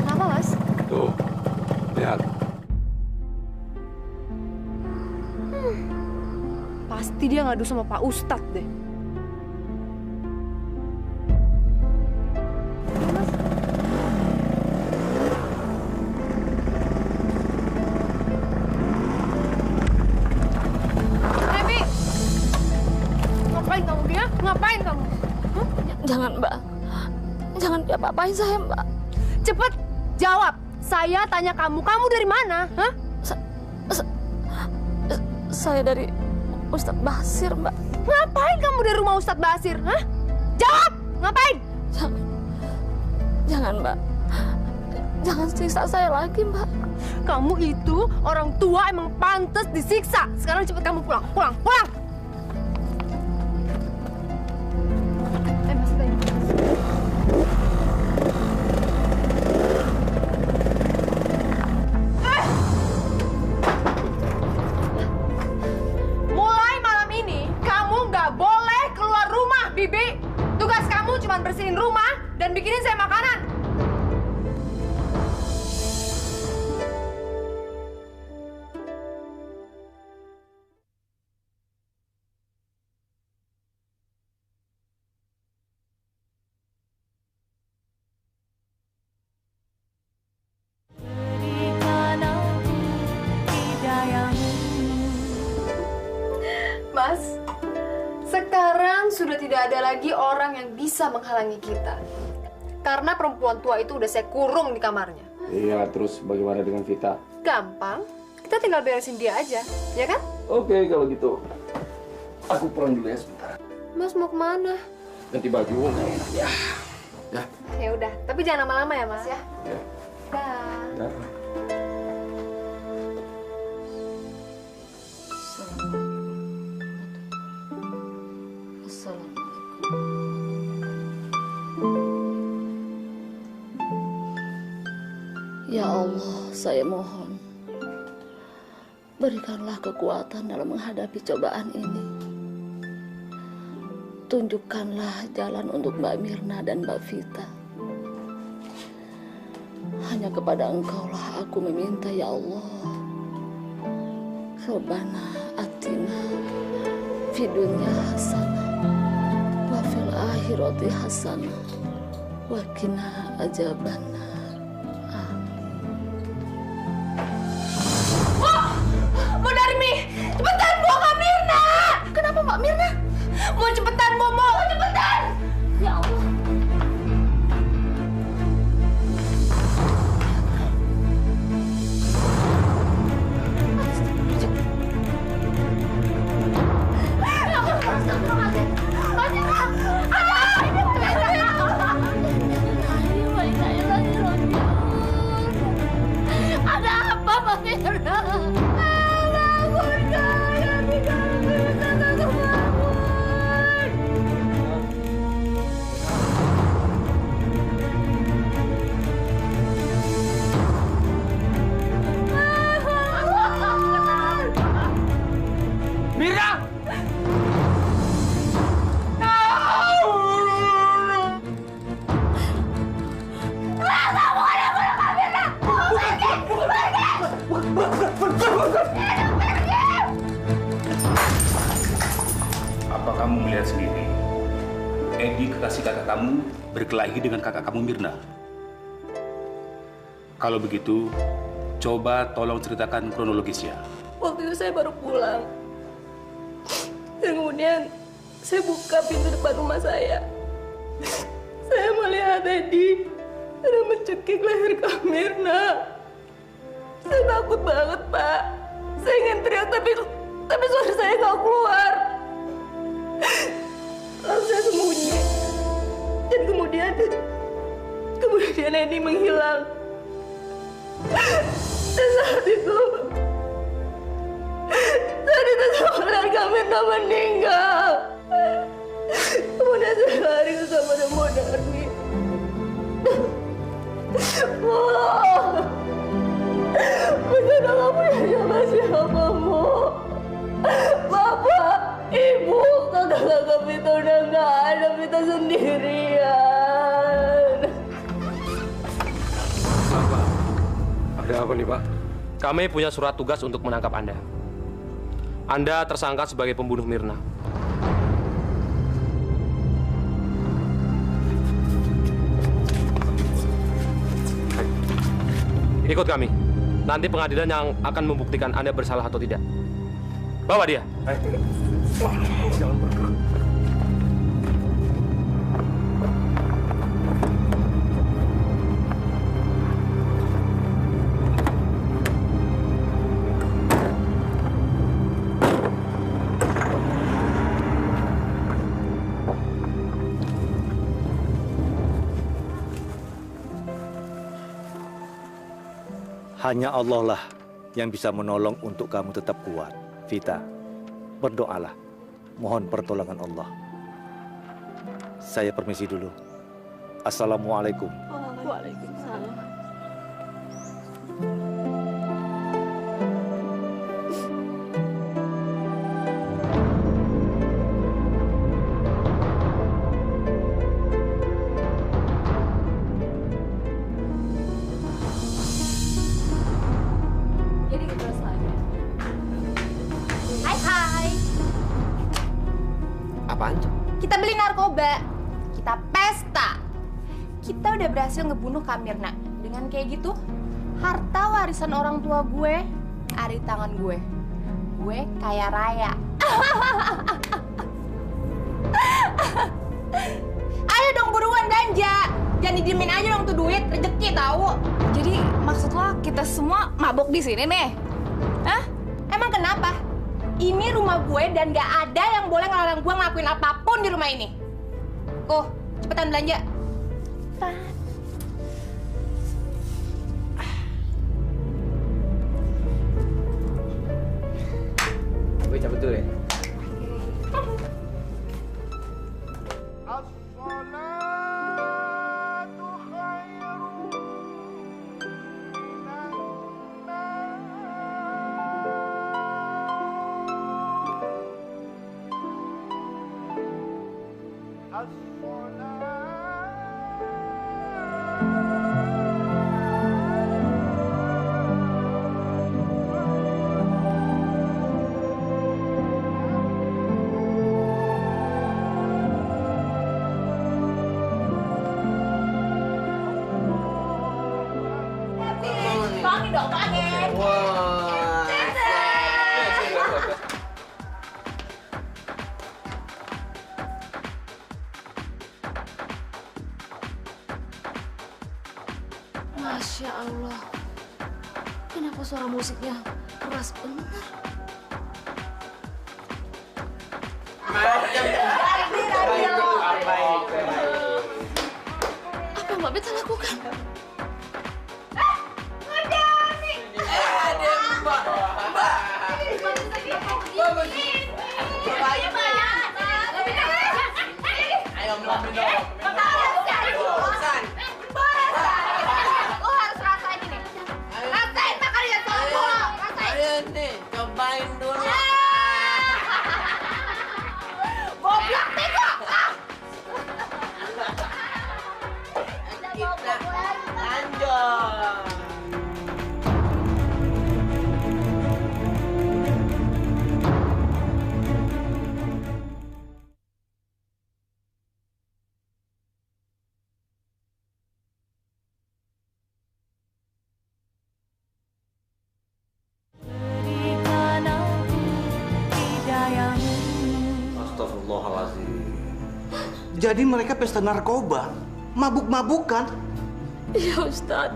Kenapa, Mas? Tuh, lihat. Pasti dia ngadu sama Pak Ustadz deh. Devi! Ngapain kamu dia? Ngapain kamu? Hah? Jangan, Mbak. Jangan diapa-apain saya, Mbak. Cepet jawab. Saya tanya kamu dari mana? Hah? Saya dari Ustadz Basir, Mbak. Ngapain kamu dari rumah Ustadz Basir? Hah? Jawab! Ngapain? Jangan, Mbak. Jangan siksa saya lagi, Mbak. Kamu itu orang tua emang pantas disiksa. Sekarang cepet kamu pulang. Pulang. Masih tanya. Mulai malam ini, kamu nggak boleh keluar rumah, Bibi. Tugas kamu cuma bersihin rumah dan bikinin saya makanan. Mas, sekarang sudah tidak ada lagi orang yang bisa menghalangi kita. Karena perempuan tua itu udah saya kurung di kamarnya. Iya, terus bagaimana dengan Vita? Gampang, kita tinggal beresin dia aja, ya kan? Oke, kalau gitu. Aku pulang dulu ya sebentar. Mas mau kemana? Ganti baju, nggak enak ya. Ya udah, tapi jangan lama-lama ya, Mas ya. Ya. Dah. Ya Allah, saya mohon, berikanlah kekuatan dalam menghadapi cobaan ini. Tunjukkanlah jalan untuk Mbak Mirna dan Mbak Vita. Hanya kepada Engkaulah aku meminta, ya Allah. Rabbana atina fid dunya hasanah wa fil akhirati hasanah wa qina adzabannar. Mbak Darmi, cepetan bawa Kak Mirna. Kenapa Mbak Mirna? Mau cepetan, mau cepetan. Ya Allah. Ada apa, Mbak Mirna? Apa kamu melihat sendiri? Edi, kekasih kakak kamu, berkelahi dengan kakak kamu Mirna. Kalau begitu, coba tolong ceritakan kronologisnya. Waktu itu saya baru pulang. Dan kemudian saya buka pintu depan rumah saya. Saya melihat Edi sedang mencekik leher Kak Mirna. Saya takut banget, Pak. Saya ingin teriak, tapi suara saya nggak keluar. Lalu saya sembunyi. Dan kemudian Edi menghilang. Dan saat itu saya melihat Kak Mirna meninggal. Kemudian saya lari ke kamar Mbak Darmi. Bencana gak punya siapa-siapa, Mo. Bapak, Ibu, kakak-kakak Vita udah gak ada, Vita sendirian. Bapak, ada apa nih, Pak? Kami punya surat tugas untuk menangkap Anda. Anda tersangka sebagai pembunuh Mirna. Ikut kami. Nanti pengadilan yang akan membuktikan Anda bersalah atau tidak. Bawa dia. Jangan bergerak. Hanya Allah lah yang bisa menolong untuk kamu tetap kuat. Vita, berdoalah. Mohon pertolongan Allah. Saya permisi dulu. Assalamualaikum. Waalaikumsalam. Apaan tuh? Kita beli narkoba. Kita pesta. Kita udah berhasil ngebunuh Kak Mirna. Dengan kayak gitu, harta warisan orang tua gue ada di tangan gue. Gue kaya raya. Ayo dong buruan ganja. Jangan didiemin aja dong tuh duit, rezeki tahu. Jadi maksud lo kita semua mabok di sini nih? Hah? Emang kenapa? Ini rumah gue dan gak ada yang boleh ngelarang gue ngelakuin apapun di rumah ini. Kok, cepetan belanja. Gue cabut dulu ya. Bangun dong, bangun. Masya Allah. Kenapa suara musiknya keras benar? Apa yang Mbak Beta lakukan? Cobain dulu. Goblok tega. Kita lanjut. Astagfirullahaladzim. Jadi mereka pesta narkoba, mabuk-mabukan. Iya, Ustadz.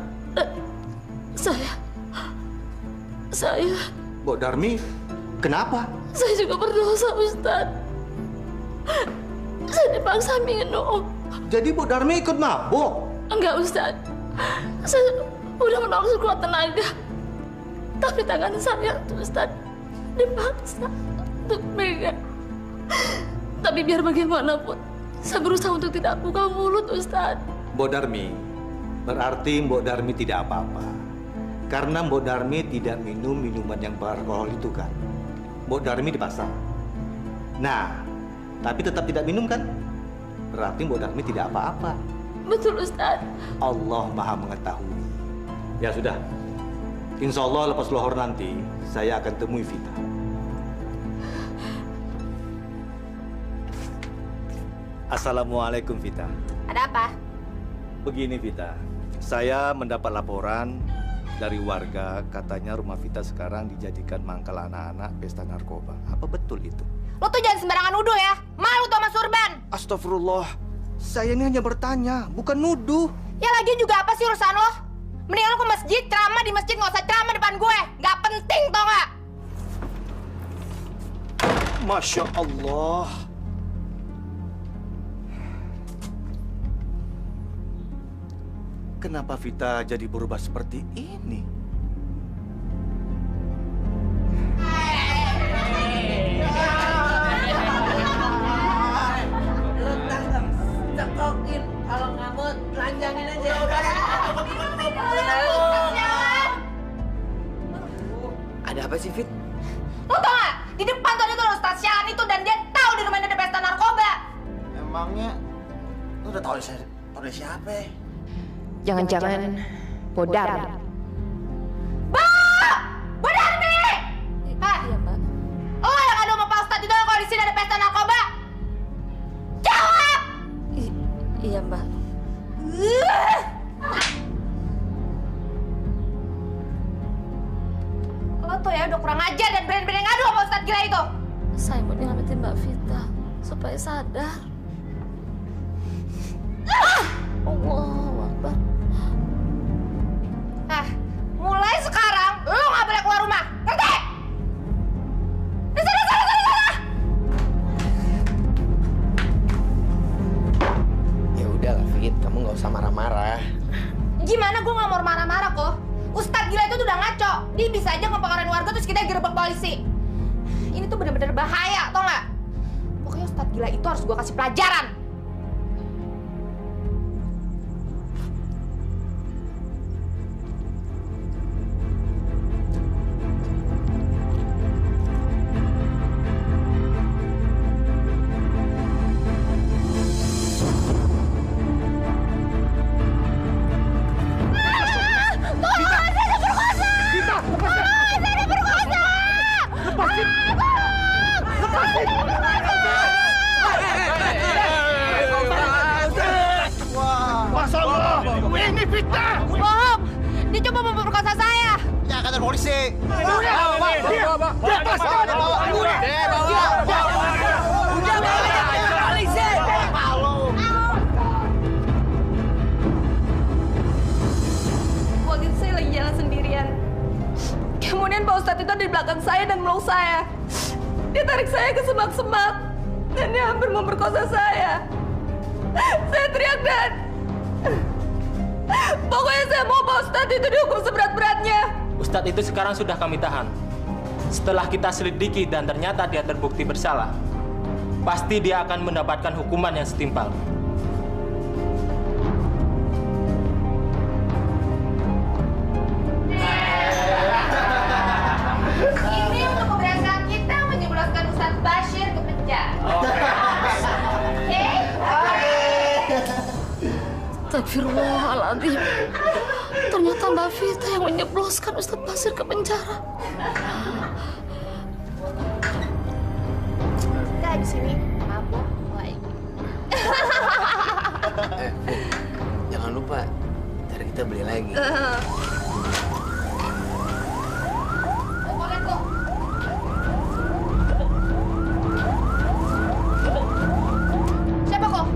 Saya... Mbok Darmi, kenapa? Saya juga berdosa, Ustadz. Saya dipaksa minum. Jadi Mbok Darmi ikut mabuk? Enggak, Ustadz. Saya udah menolak sekuat tenaga. Tapi tangan saya, Ustadz, dipaksa untuk megang. Tapi biar bagaimanapun, saya berusaha untuk tidak buka mulut, Ustadz. Mbok Darmi, berarti Mbok Darmi tidak apa-apa. Karena Mbok Darmi tidak minum minuman yang beralkohol itu kan. Mbok Darmi dipaksa. Nah, tapi tetap tidak minum kan? Berarti Mbok Darmi tidak apa-apa. Betul, Ustadz. Allah Maha Mengetahui. Ya sudah. Insya Allah lepas lohor nanti, saya akan temui Vita. Assalamualaikum, Vita. Ada apa? Begini, Vita. Saya mendapat laporan dari warga, katanya rumah Vita sekarang dijadikan mangkal anak-anak pesta narkoba. Apa betul itu? Lo tuh jangan sembarangan nuduh ya. Malu tuh sama Surban. Astagfirullah. Saya ini hanya bertanya, bukan nuduh. Ya lagian juga apa sih urusan lo? Mendingan lo ke masjid, ceramah di masjid, nggak usah ceramah depan gue. Nggak penting, tau nggak? Masya Allah. Kenapa Vita jadi berubah seperti ini? Lu tangkap, cekokin. Kalau nggak mau, telanjangin aja. Ada apa sih, Fit? Lo tau nggak? Di depan tuh ada tuh Ustaz Syahan itu dan dia tahu di rumahnya ada pesta narkoba. Emangnya lu udah tahu dari siapa? Jangan-jangan Bodar. Bodarmi! Hah? Iya, Mbak. Lo yang ngadu sama Pak Ustadz itu kalau di sini ada pesta narkoba? Jawab! Iya, Mbak. Lo tuh ya udah kurang ajar dan berani-berani ngadu sama Ustadz gila itu. Saya mau nyelamatin Mbak Vita supaya sadar. Allahu Akbar. Mulai sekarang lo nggak boleh keluar rumah, ngerti? Di sana. Ya udahlah, Fit. Kamu nggak usah marah-marah. Gimana gue nggak mau marah-marah kok? Ustadz gila itu tuh udah ngaco. Dia bisa aja ngepengaruhin warga terus kita gerbek polisi. Ini tuh bener-bener bahaya, tau nggak? Pokoknya Ustadz gila itu harus gue kasih pelajaran. Bohong! Dia coba memperkosa saya! Ya, kantor polisi! Waktu itu saya lagi jalan sendirian. Kemudian Pak Ustadz itu ada di belakang saya dan meluk saya. Dia tarik saya ke semak-semak dan dia hampir memperkosa saya. Saya teriak dan pokoknya saya mau Pak Ustadz itu dihukum seberat-beratnya. Ustadz itu sekarang sudah kami tahan. Setelah kita selidiki dan ternyata dia terbukti bersalah, pasti dia akan mendapatkan hukuman yang setimpal. Ini untuk keberhasilan kita menjebloskan Ustadz Bashir ke penjara. Oke? Astagfirullahaladzim. Ternyata Mbak Vita yang menyebloskan Ustadz Bashir ke penjara. Kita di sini mabuk lagi. Jangan lupa, ntar kita beli lagi. Siapa kok?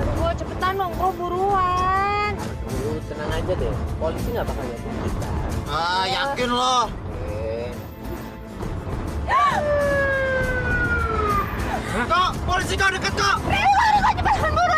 Aduh, cepetan dong, bro, buruan. Tenang aja deh, polisi nggak bakal lihat kita. Ah, yakin loh. Kok, polisi kau dekat kok. Rio, cepetan, buru.